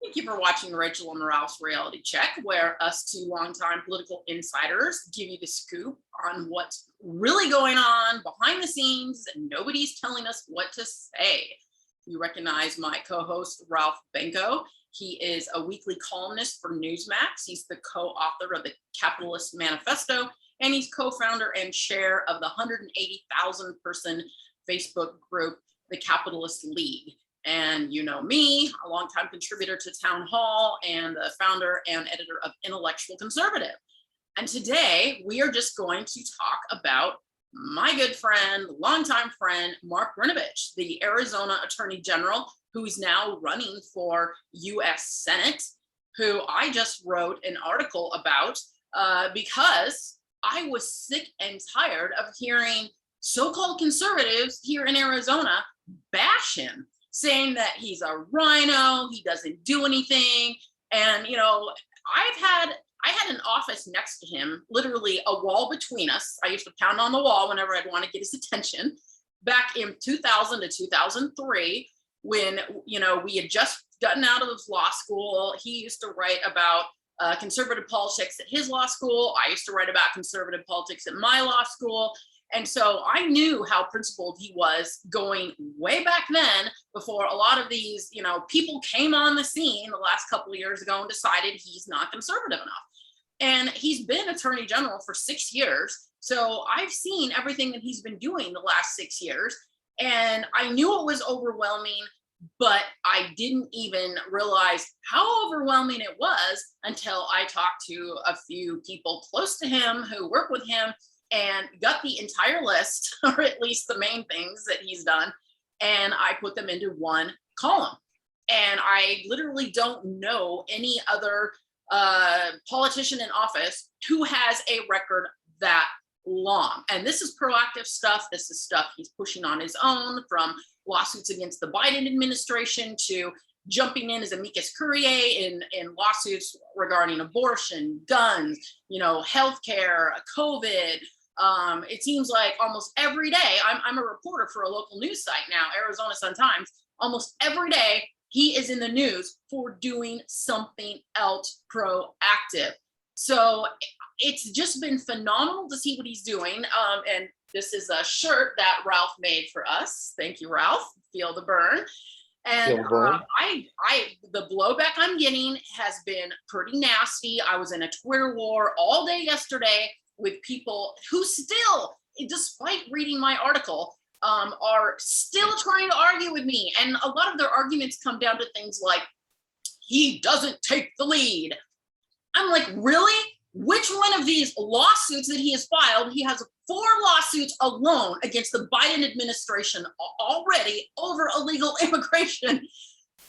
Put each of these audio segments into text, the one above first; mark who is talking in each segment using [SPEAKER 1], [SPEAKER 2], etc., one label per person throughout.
[SPEAKER 1] Thank you for watching Rachel and Ralph's Reality Check, where us two longtime political insiders give you the scoop on what's really going on behind the scenes, and nobody's telling us what to say. You recognize my co-host, Ralph Benko. He is a weekly columnist for Newsmax. He's the co-author of the Capitalist Manifesto, and he's co-founder and chair of the 180,000 person Facebook group, the Capitalist League. And you know me, a longtime contributor to Townhall and the founder and editor of Intellectual Conservative. And today we are just going to talk about my good friend, longtime friend, Mark Brnovich, the Arizona Attorney General, who's now running for US Senate, who I just wrote an article about because I was sick and tired of hearing so-called conservatives here in Arizona bash him, saying that he's a RINO, he doesn't do anything. And, you know, I had an office next to him, literally a wall between us. I used to pound on the wall whenever I'd want to get his attention back in 2000 to 2003, when, you know, we had just gotten out of law school. He used to write about conservative politics at his law school. I used to write about conservative politics at my law school. And so I knew how principled he was going way back then, before a lot of these, you know, people came on the scene the last couple of years ago and decided he's not conservative enough. And he's been attorney general for 6 years. So I've seen everything that he's been doing the last 6 years. And I knew it was overwhelming, but I didn't even realize how overwhelming it was until I talked to a few people close to him who work with him, and got the entire list, or at least the main things that he's done, and I put them into one column. And I literally don't know any other politician in office who has a record that long. And this is proactive stuff. This is stuff he's pushing on his own, from lawsuits against the Biden administration to jumping in as amicus curiae in lawsuits regarding abortion, guns, you know, healthcare, COVID. It seems like almost every day, I'm a reporter for a local news site now, Arizona Sun-Times. Almost every day, he is in the news for doing something else proactive. So it's just been phenomenal to see what he's doing. And this is a shirt that Ralph made for us. Thank you, Ralph. Feel the burn. And the blowback I'm getting has been pretty nasty. I was in a Twitter war all day yesterday with people who still, despite reading my article, are still trying to argue with me. And a lot of their arguments come down to things like, he doesn't take the lead. I'm like, really? Which one of these lawsuits that he has filed? He has 4 lawsuits alone against the Biden administration already over illegal immigration.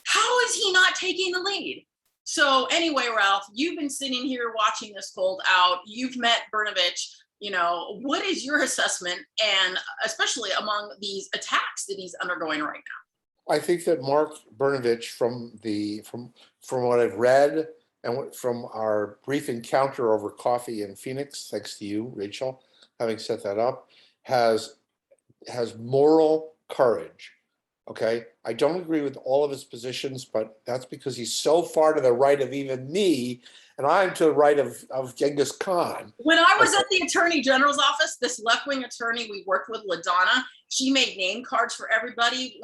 [SPEAKER 1] How is he not taking the lead? So anyway, Ralph, you've been sitting here watching this fold out. You've met Brnovich. You know, what is your assessment, and especially among these attacks that he's undergoing right now?
[SPEAKER 2] I think that Mark Brnovich, from what I've read and from our brief encounter over coffee in Phoenix, thanks to you, Rachel, having set that up, has moral courage. Okay, I don't agree with all of his positions, but that's because he's so far to the right of even me, and I'm to the right of Genghis Khan.
[SPEAKER 1] When I was at the Attorney General's office, this left-wing attorney we worked with, LaDonna, she made name cards for everybody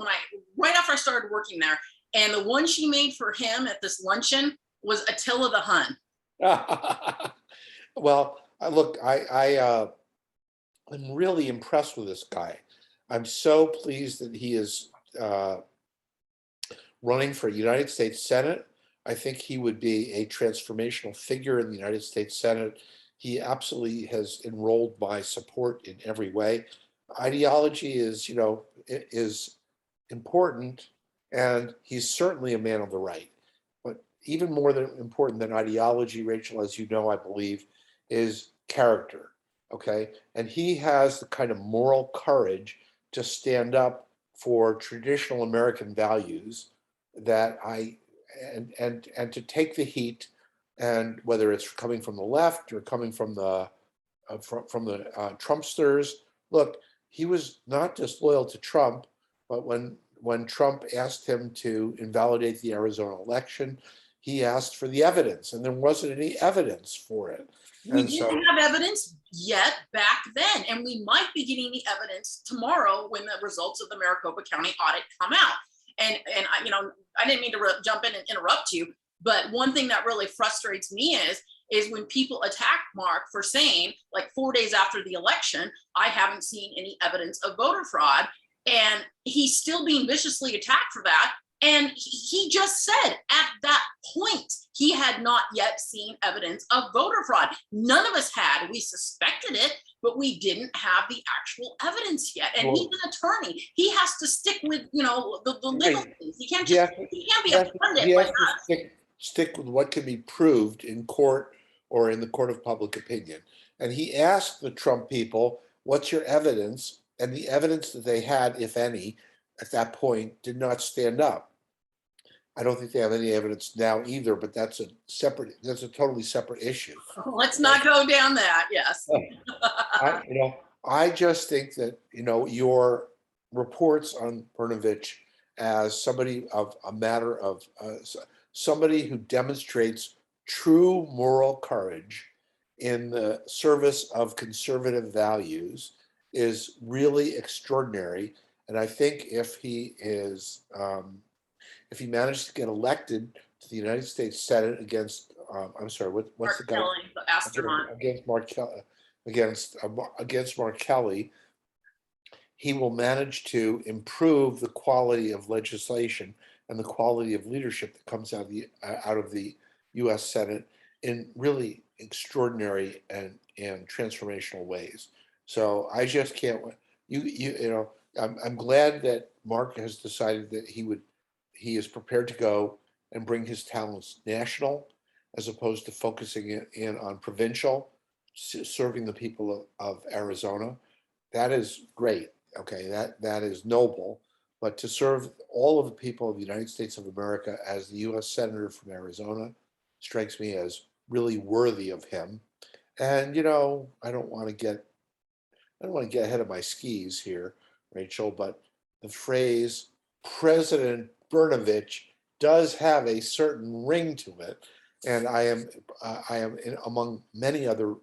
[SPEAKER 1] right after I started working there. And the one she made for him at this luncheon was Attila the Hun.
[SPEAKER 2] Well, look, I'm really impressed with this guy. I'm so pleased that he is running for United States Senate. I think he would be a transformational figure in the United States Senate. He absolutely has enrolled my support in every way. Ideology is, you know, is important, and he's certainly a man of the right. But even more important than ideology, Rachel, as you know, I believe, is character. Okay, and he has the kind of moral courage to stand up for traditional American values that and to take the heat, and whether it's coming from the left or coming from the Trumpsters. Look, he was not just loyal to Trump, but when Trump asked him to invalidate the Arizona election, he asked for the evidence, and there wasn't any evidence for it.
[SPEAKER 1] We
[SPEAKER 2] And so,
[SPEAKER 1] didn't have evidence yet back then, and we might be getting the evidence tomorrow when the results of the Maricopa County audit come out. And I, I didn't mean to jump in and interrupt you, but one thing that really frustrates me is when people attack Mark for saying, like 4 days after the election, I haven't seen any evidence of voter fraud, and he's still being viciously attacked for that. And he just said at that point, he had not yet seen evidence of voter fraud. None of us had. We suspected it, but we didn't have the actual evidence yet. And he's an attorney. He has to stick with, the legal things. He can't just, he can't be a pundit like us.
[SPEAKER 2] Stick with what can be proved in court or in the court of public opinion. And he asked the Trump people, what's your evidence? And the evidence that they had, if any, at that point did not stand up. I don't think they have any evidence now either, but that's a totally separate issue.
[SPEAKER 1] Let's not go down that. Yes.
[SPEAKER 2] I just think that, your reports on Brnovich as somebody of a matter of somebody who demonstrates true moral courage in the service of conservative values is really extraordinary. And I think if he managed to get elected to the United States Senate against, what's
[SPEAKER 1] Mark
[SPEAKER 2] the guy?
[SPEAKER 1] Kelly, the astronaut.
[SPEAKER 2] Against Mark Kelly, he will manage to improve the quality of legislation and the quality of leadership that comes out of the U.S. Senate in really extraordinary and transformational ways. So I just can't. I'm glad that Mark has decided that he is prepared to go and bring his talents national, as opposed to focusing in on provincial, serving the people of Arizona. That is great. Okay, that is noble. But to serve all of the people of the United States of America as the U.S. Senator from Arizona strikes me as really worthy of him. And I don't want to get ahead of my skis here, Rachel, but the phrase President Brnovich does have a certain ring to it, and I am among many other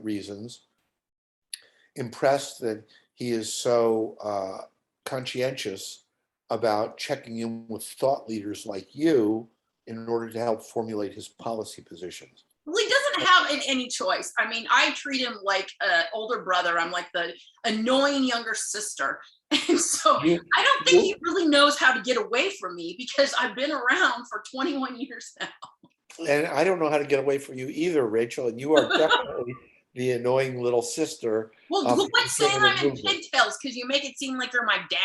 [SPEAKER 2] reasons, impressed that he is so conscientious about checking in with thought leaders like you in order to help formulate his policy positions.
[SPEAKER 1] Well, he doesn't have any choice. I mean, I treat him like an older brother. I'm like the annoying younger sister. And so I don't think he really knows how to get away from me, because I've been around for 21 years now.
[SPEAKER 2] And I don't know how to get away from you either, Rachel. And you are definitely the annoying little sister.
[SPEAKER 1] Well, quit saying I'm in pigtails, because you make it seem like you're my dad.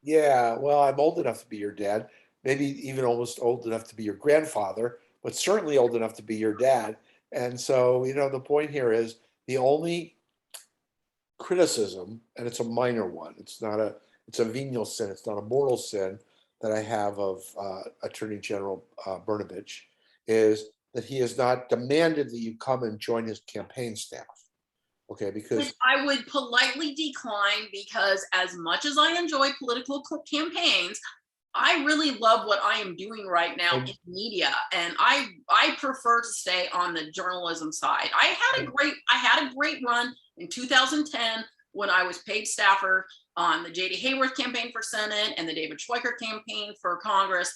[SPEAKER 2] Yeah, well, I'm old enough to be your dad, maybe even almost old enough to be your grandfather, but certainly old enough to be your dad. And so, the point here is the only criticism, and it's a minor one, it's a venial sin, it's not a mortal sin, that I have of Attorney General Brnovich, is that he has not demanded that you come and join his campaign staff. Okay, because
[SPEAKER 1] I would politely decline, because as much as I enjoy political campaigns, I really love what I am doing right now in media, and I prefer to stay on the journalism side. I had a great run in 2010 when I was paid staffer on the J.D. Hayworth campaign for Senate and the David Schweiker campaign for Congress.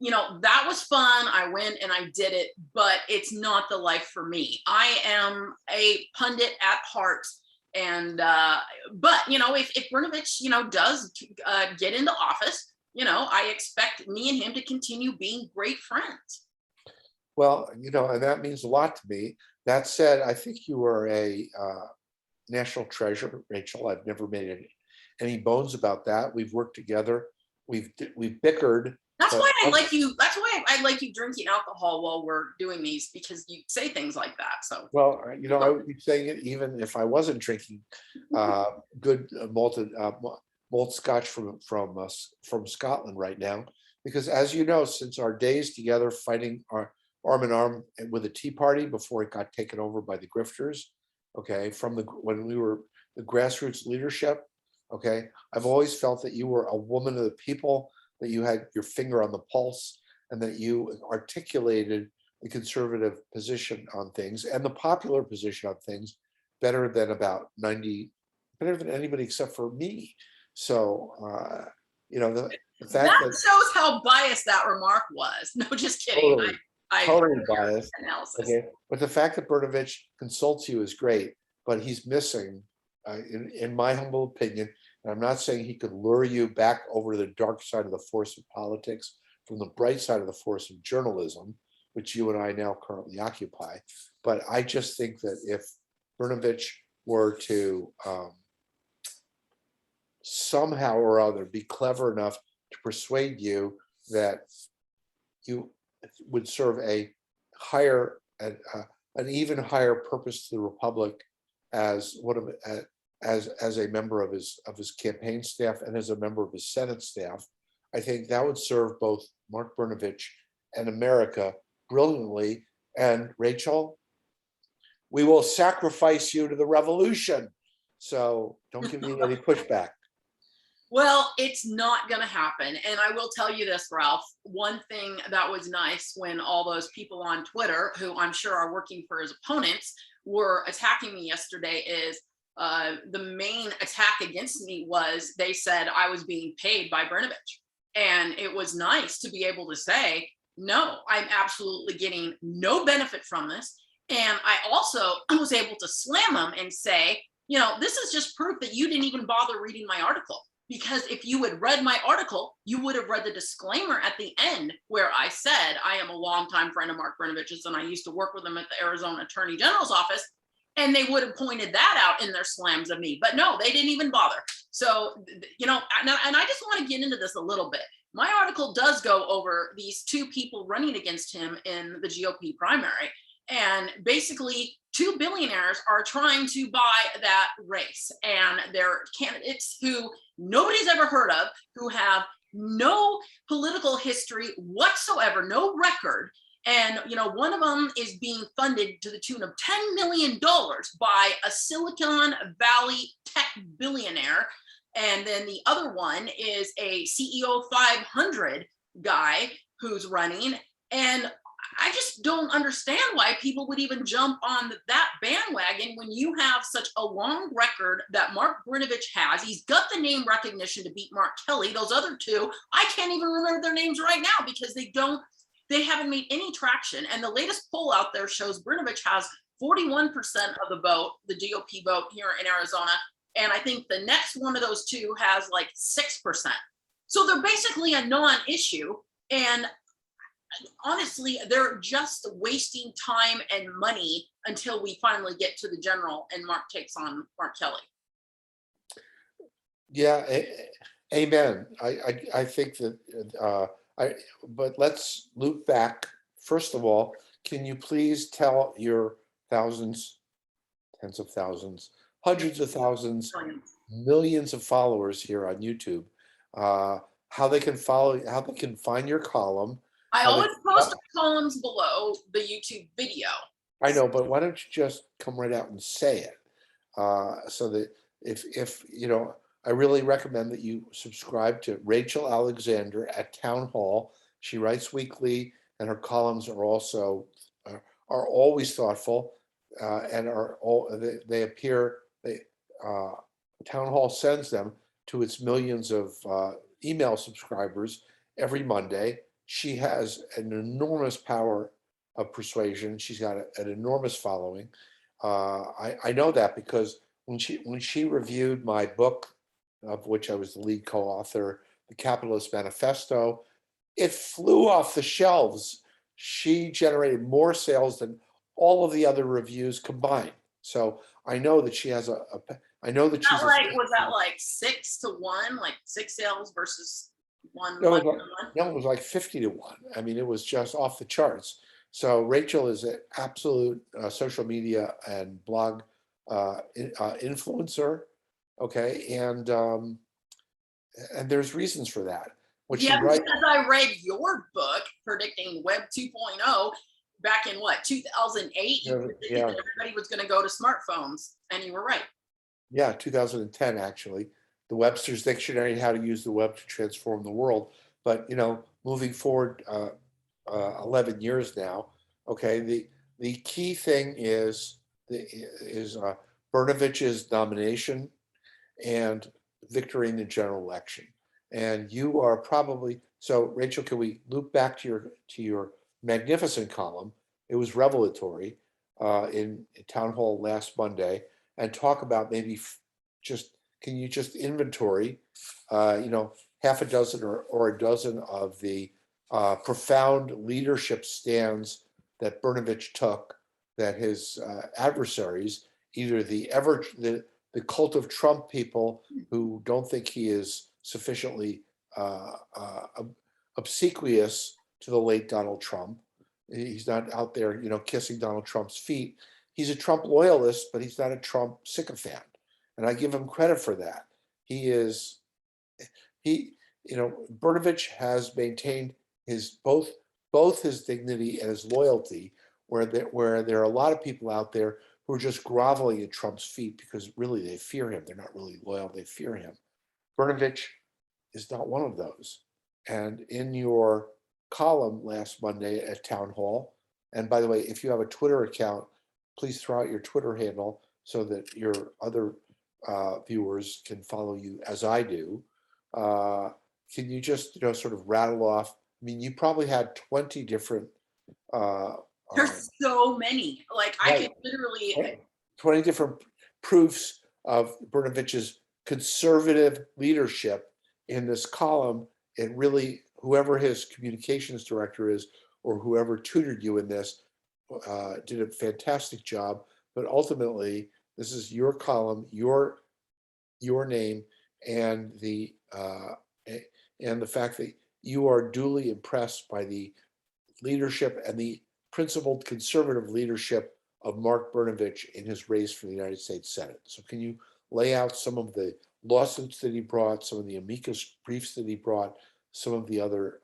[SPEAKER 1] That was fun. I went and I did it, but it's not the life for me. I am a pundit at heart. And, but, if Brnovich, does get into office, I expect me and him to continue being great friends.
[SPEAKER 2] Well, and that means a lot to me. That said, I think you are a national treasure, Rachel. I've never made any bones about that. We've worked together. We've bickered.
[SPEAKER 1] That's why I like you. That's why I like you drinking alcohol while we're doing these, because you say things like that. So,
[SPEAKER 2] well, I would be saying it even if I wasn't drinking good malt scotch from Scotland right now, because as you know, since our days together fighting arm in arm with the Tea Party before it got taken over by the grifters, okay, when we were the grassroots leadership, okay, I've always felt that you were a woman of the people, that you had your finger on the pulse, and that you articulated the conservative position on things and the popular position on things better than better than anybody except for me. So, the fact
[SPEAKER 1] That shows how biased that remark was. No, just kidding.
[SPEAKER 2] totally,
[SPEAKER 1] I
[SPEAKER 2] totally
[SPEAKER 1] agree with your
[SPEAKER 2] biased.
[SPEAKER 1] analysis.
[SPEAKER 2] Okay, but the fact that Brnovich consults you is great, but he's missing, in my humble opinion, and I'm not saying he could lure you back over to the dark side of the force of politics from the bright side of the force of journalism, which you and I now currently occupy. But I just think that if Brnovich were to somehow or other be clever enough to persuade you that you would serve a higher an even higher purpose to the republic as one of as a member of his campaign staff and as a member of his Senate staff, I think that would serve both Mark Brnovich and America brilliantly. And Rachel, we will sacrifice you to the revolution. So don't give me any pushback.
[SPEAKER 1] Well, it's not going to happen. And I will tell you this, Ralph, one thing that was nice when all those people on Twitter, who I'm sure are working for his opponents, were attacking me yesterday is the main attack against me was they said I was being paid by Brnovich. And it was nice to be able to say, no, I'm absolutely getting no benefit from this. And I also was able to slam them and say, this is just proof that you didn't even bother reading my article. Because if you had read my article, you would have read the disclaimer at the end where I said, I am a longtime friend of Mark Brnovich's and I used to work with him at the Arizona Attorney General's office. And they would have pointed that out in their slams of me. But no, they didn't even bother. So, and I just want to get into this a little bit. My article does go over these two people running against him in the GOP primary. And basically, two billionaires are trying to buy that race. And they're candidates who nobody's ever heard of, who have no political history whatsoever, no record. And, one of them is being funded to the tune of $10 million by a Silicon Valley tech billionaire. And then the other one is a CEO 500 guy who's running. And I just don't understand why people would even jump on that bandwagon when you have such a long record that Mark Brnovich has. He's got the name recognition to beat Mark Kelly. Those other two, I can't even remember their names right now because they haven't made any traction. And the latest poll out there shows Brnovich has 41% of the vote, the GOP vote here in Arizona. And I think the next one of those two has like 6%. So they're basically a non-issue. And honestly, they're just wasting time and money until we finally get to the general and Mark takes on Mark Kelly.
[SPEAKER 2] Yeah, amen. I think that, but let's loop back. First of all, can you please tell your thousands, tens of thousands, hundreds of thousands, millions of followers here on YouTube, how they can find your column?
[SPEAKER 1] I always post columns below the YouTube video.
[SPEAKER 2] I know, but why don't you just come right out and say it? So that if I really recommend that you subscribe to Rachel Alexander at Townhall. She writes weekly, and her columns are also are always thoughtful, and they appear. Townhall sends them to its millions of email subscribers every Monday. She has an enormous power of persuasion. She's got an enormous following. I know that because when she reviewed my book, of which I was the lead co-author, The Capitalist Manifesto, it flew off the shelves. She generated more sales than all of the other reviews combined. So I know that she has I know that she's
[SPEAKER 1] was that like 6-1, like 6 sales versus one?
[SPEAKER 2] No, it was like 50 to 1. I mean, it was just off the charts. So Rachel is an absolute social media and blog influencer. Okay, and there's reasons for that.
[SPEAKER 1] Because I read your book predicting Web 2.0 back in 2008. You predicted that everybody was going to go to smartphones, and you were right.
[SPEAKER 2] Yeah, 2010 actually. The Webster's Dictionary, how to use the web to transform the world. But moving forward, 11 years now. Okay, the key thing is Brnovich's nomination and victory in the general election. And you are probably so. Rachel, can we loop back to your magnificent column? It was revelatory in Townhall last Monday, and talk about maybe just can you just inventory, half a dozen or a dozen of the profound leadership stands that Brnovich took, that his adversaries, either the cult of Trump people who don't think he is sufficiently obsequious to the late Donald Trump. He's not out there, kissing Donald Trump's feet. He's a Trump loyalist, but he's not a Trump sycophant. And I give him credit for that. Brnovich has maintained both his dignity and his loyalty, where there are a lot of people out there who are just groveling at Trump's feet because really they fear him. They're not really loyal, they fear him. Brnovich is not one of those. And in your column last Monday at Townhall, and by the way, if you have a Twitter account, please throw out your Twitter handle so that your other viewers can follow you as I do. Can you just sort of rattle off? I mean, you probably had 20 different.
[SPEAKER 1] There's so many. Like I could literally
[SPEAKER 2] 20 different proofs of Brnovich's conservative leadership in this column. And really, whoever his communications director is, or whoever tutored you in this, did a fantastic job. But ultimately, this is your column, your name, and the fact that you are duly impressed by the leadership and the principled conservative leadership of Mark Brnovich in his race for the United States Senate. So can you lay out some of the lawsuits that he brought, some of the amicus briefs that he brought, some of the other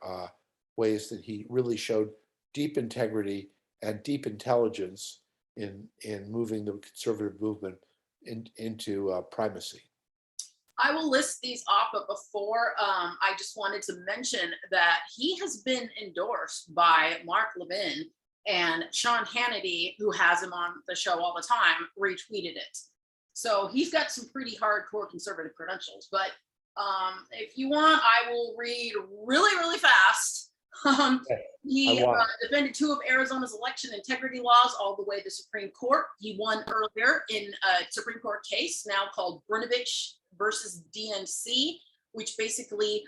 [SPEAKER 2] ways that he really showed deep integrity and deep intelligence in moving the conservative movement into primacy?
[SPEAKER 1] I will list these off, but before I just wanted to mention that he has been endorsed by Mark Levin, and Sean Hannity, who has him on the show all the time, retweeted it. So he's got some pretty hardcore conservative credentials. But if you want, I will read really, really fast. He defended 2 of Arizona's election integrity laws all the way to the Supreme Court. He won earlier in a Supreme Court case now called Brnovichs versus DNC, which basically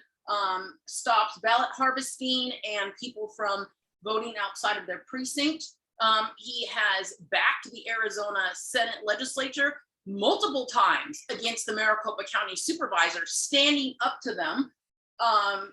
[SPEAKER 1] stops ballot harvesting and people from voting outside of their precinct. He has backed the Arizona Senate legislature multiple times against the Maricopa County supervisor, standing up to them.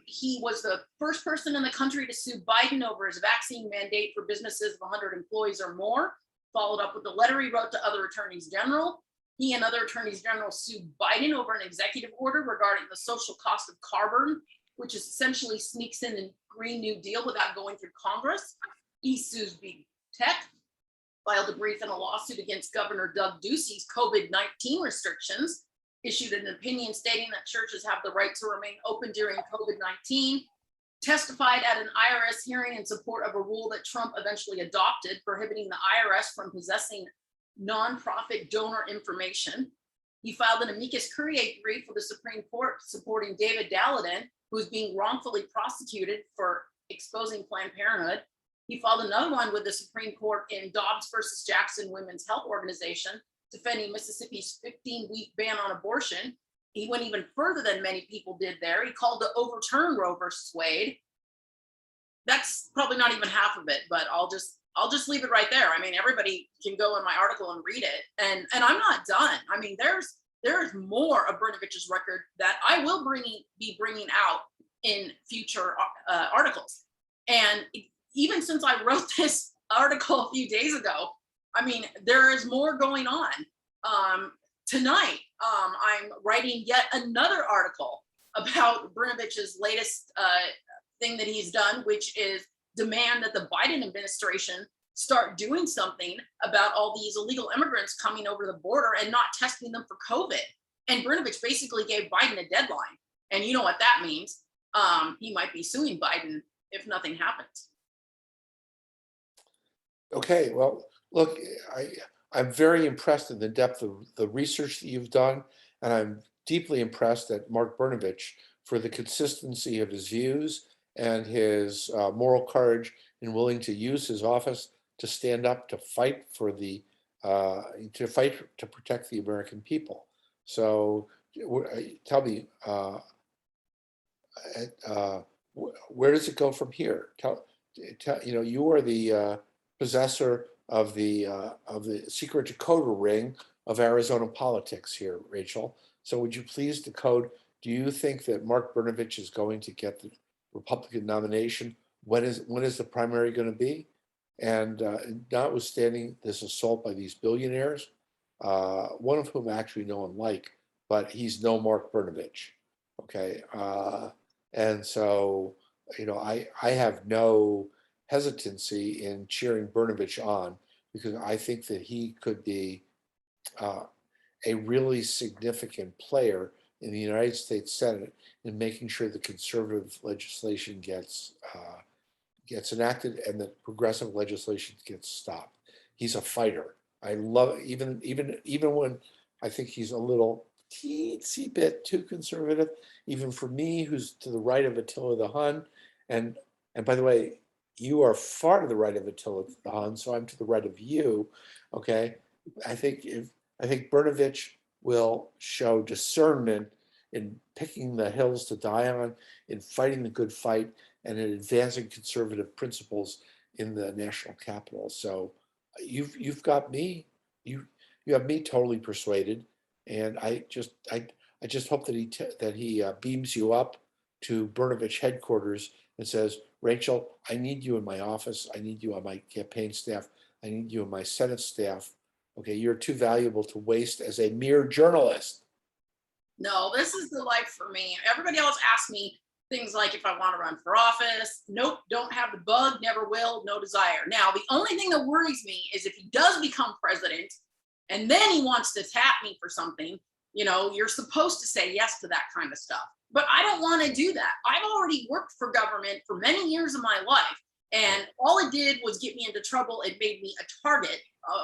[SPEAKER 1] He was the first person in the country to sue Biden over his vaccine mandate for businesses of 100 employees or more, followed up with a letter he wrote to other attorneys general. He and other attorneys general sued Biden over an executive order regarding the social cost of carbon, which essentially sneaks in the Green New Deal without going through Congress. He sues Big Tech, filed a brief in a lawsuit against Governor Doug Ducey's COVID-19 restrictions, issued an opinion stating that churches have the right to remain open during COVID-19, testified at an IRS hearing in support of a rule that Trump eventually adopted, prohibiting the IRS from possessing nonprofit donor information. He filed an amicus curiae brief for the Supreme Court supporting David Dalladin, who is being wrongfully prosecuted for exposing Planned Parenthood. He filed another one with the Supreme Court in Dobbs versus Jackson Women's Health Organization, defending Mississippi's 15-week ban on abortion. He went even further than many people did there. He called to overturn Roe versus Wade. That's probably not even half of it, but I'll just leave it right there. I mean, everybody can go in my article and read it. And I'm not done. I mean, there's more of Brnovich's record that I will be bringing out in future articles. And even since I wrote this article a few days ago, I mean, there is more going on. Tonight, I'm writing yet another article about Brnovich's latest thing that he's done, which is demand that the Biden administration start doing something about all these illegal immigrants coming over the border and not testing them for COVID. And Brnovich basically gave Biden a deadline. And you know what that means. He might be suing Biden if nothing happens.
[SPEAKER 2] Okay, well, look, I'm very impressed in the depth of the research that you've done, and I'm deeply impressed at Mark Brnovich for the consistency of his views and his moral courage in willing to use his office to stand up to fight for the to fight to protect the American people. So, tell me, uh, where does it go from here? You are the possessor of the secret decoder ring of Arizona politics here, Rachel. So would you please decode? Do you think that Mark Brnovich is going to get the Republican nomination? When is the primary going to be? And notwithstanding this assault by these billionaires, one of whom I actually know and like, but he's no Mark Brnovich. Okay. And so, I have no hesitancy in cheering Brnovich on because I think that he could be uh, a really significant player in the United States Senate in making sure the conservative legislation gets enacted and that progressive legislation gets stopped. He's a fighter. I love even when I think he's a little teensy bit too conservative, even for me, who's to the right of Attila the Hun, and and by the way, you are far to the right of Attila the Hun, so I'm to the right of you. Okay, I think Brnovich will show discernment in picking the hills to die on, in fighting the good fight, and in advancing conservative principles in the national capital. So you've got me. You have me totally persuaded, and I just hope that he beams you up to Brnovich headquarters and says, Rachel, I need you in my office. I need you on my campaign staff. I need you on my Senate staff. Okay, you're too valuable to waste as a mere journalist.
[SPEAKER 1] No, this is the life for me. Everybody else asks me things like if I want to run for office. Nope, don't have the bug, never will, no desire. Now, the only thing that worries me is if he does become president and then he wants to tap me for something, you're supposed to say yes to that kind of stuff. But I don't want to do that. I've already worked for government for many years of my life, and all it did was get me into trouble. It made me a target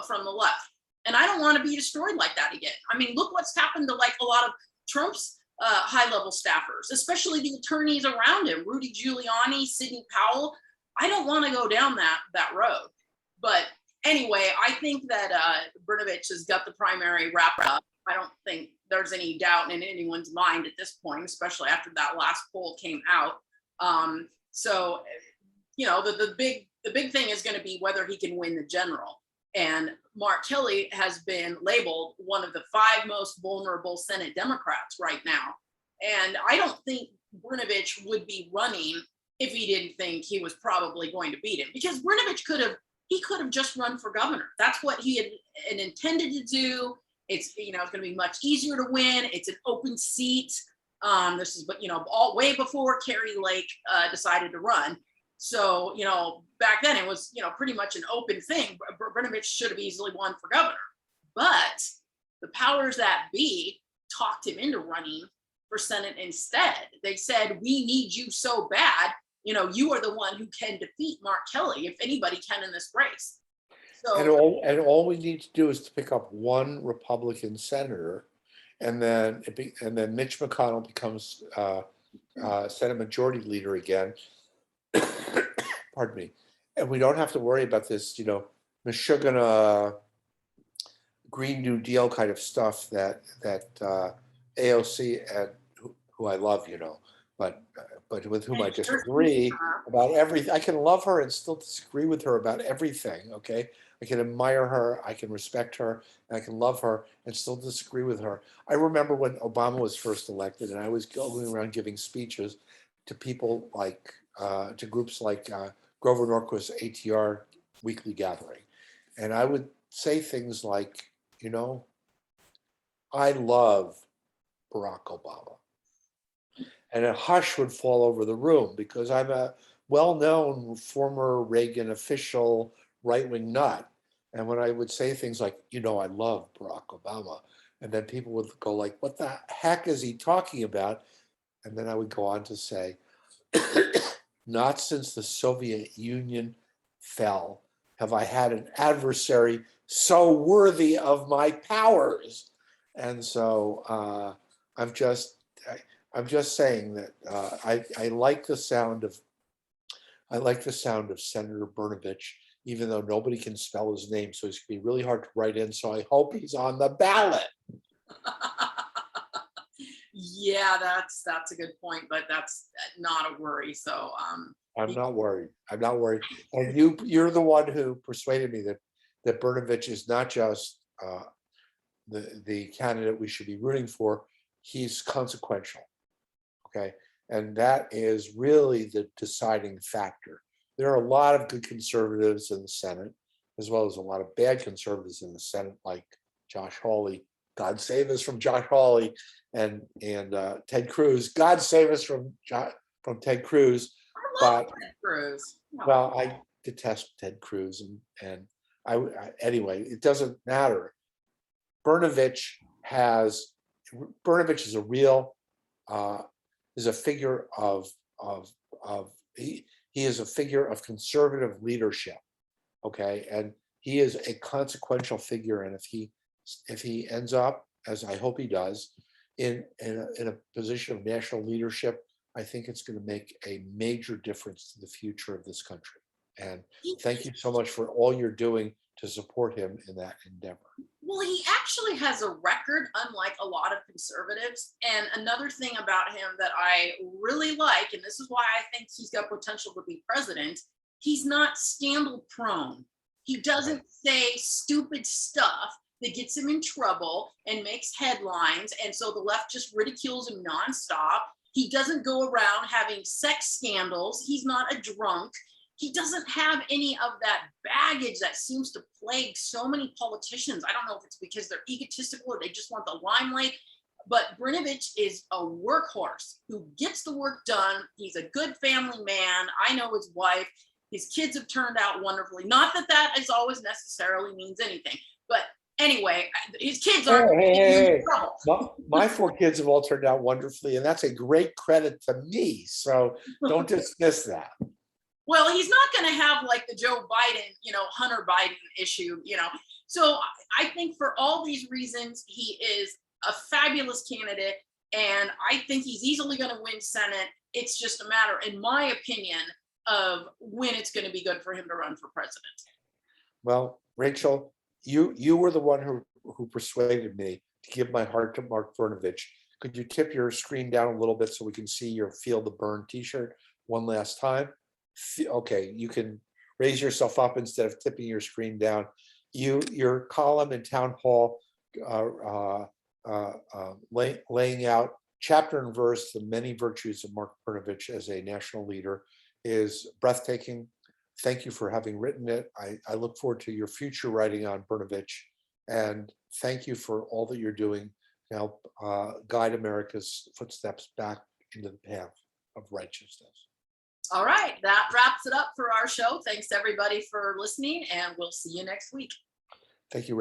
[SPEAKER 1] from the left. And I don't want to be destroyed like that again. I mean, look what's happened to like a lot of Trump's high-level staffers, especially the attorneys around him, Rudy Giuliani, Sidney Powell. I don't want to go down that road. But anyway, I think that Brnovich has got the primary wrapped up. I don't think there's any doubt in anyone's mind at this point, especially after that last poll came out. So, the big thing is going to be whether he can win the general. And Mark Kelly has been labeled one of the 5 most vulnerable Senate Democrats right now. And I don't think Brnovich would be running if he didn't think he was probably going to beat him, because Brnovich could have just run for governor. That's what he had intended to do. It's going to be much easier to win. It's an open seat. This is all way before Carrie Lake decided to run. So, back then it was, pretty much an open thing. Brnovich should have easily won for governor. But the powers that be talked him into running for Senate instead. They said, we need you so bad. You are the one who can defeat Mark Kelly, if anybody can in this race. So,
[SPEAKER 2] And all we need to do is to pick up one Republican senator, and then Mitch McConnell becomes Senate Majority Leader again. Pardon me. And we don't have to worry about this, Michigan Green New Deal kind of stuff that AOC, and who I love, but with whom I disagree about everything. I can love her and still disagree with her about everything. Okay, I can admire her, I can respect her, and I can love her and still disagree with her. I remember when Obama was first elected, and I was going around giving speeches to people like to groups like Grover Norquist's ATR weekly gathering, and I would say things like, I love Barack Obama. And a hush would fall over the room because I'm a well-known former Reagan official right-wing nut. And when I would say things like, I love Barack Obama, and then people would go like, what the heck is he talking about? And then I would go on to say, not since the Soviet Union fell have I had an adversary so worthy of my powers. And so I'm just saying that I like the sound of Senator Brnovich, even though nobody can spell his name, so it's gonna be really hard to write in. So I hope he's on the ballot.
[SPEAKER 1] Yeah, that's a good point, but that's not a worry. So
[SPEAKER 2] I'm not worried. I'm not worried. And you're the one who persuaded me that Brnovich is not just the candidate we should be rooting for. He's consequential. Okay. And that is really the deciding factor. There are a lot of good conservatives in the Senate, as well as a lot of bad conservatives in the Senate, like Josh Hawley. God save us from Josh Hawley and Ted Cruz. God save us from Ted Cruz.
[SPEAKER 1] I love Ted Cruz. No.
[SPEAKER 2] Well, I detest Ted Cruz, and anyway, it doesn't matter. Brnovich is a real is a figure of he is a figure of conservative leadership. Okay, and he is a consequential figure, and if he ends up, as I hope he does, in a position of national leadership, I think it's going to make a major difference to the future of this country. And thank you so much for all you're doing to support him in that endeavor.
[SPEAKER 1] Well, he actually has a record, unlike a lot of conservatives. And another thing about him that I really like, and this is why I think he's got potential to be president, he's not scandal prone. He doesn't say stupid stuff that gets him in trouble and makes headlines. And so the left just ridicules him nonstop. He doesn't go around having sex scandals. He's not a drunk. He doesn't have any of that baggage that seems to plague so many politicians. I don't know if it's because they're egotistical or they just want the limelight, but Brnovich is a workhorse who gets the work done. He's a good family man. I know his wife. His kids have turned out wonderfully. Not that that is always necessarily means anything, but anyway, his kids aren't in trouble.
[SPEAKER 2] My 4 kids have all turned out wonderfully, and that's a great credit to me. So don't dismiss that.
[SPEAKER 1] Well, he's not going to have like the Joe Biden, Hunter Biden issue, So I think for all these reasons, he is a fabulous candidate, and I think he's easily going to win Senate. It's just a matter, in my opinion, of when it's going to be good for him to run for president.
[SPEAKER 2] Well, Rachel, you were the one who persuaded me to give my heart to Mark Brnovich. Could you tip your screen down a little bit so we can see your Feel the Burn t-shirt one last time? Okay, you can raise yourself up instead of tipping your screen down. Your column in Townhall laying out chapter and verse the many virtues of Mark Brnovich as a national leader is breathtaking. Thank you for having written it. I look forward to your future writing on Brnovich, and thank you for all that you're doing to help guide America's footsteps back into the path of righteousness.
[SPEAKER 1] All right, that wraps it up for our show. Thanks everybody for listening, and we'll see you next week.
[SPEAKER 2] Thank you, Rachel.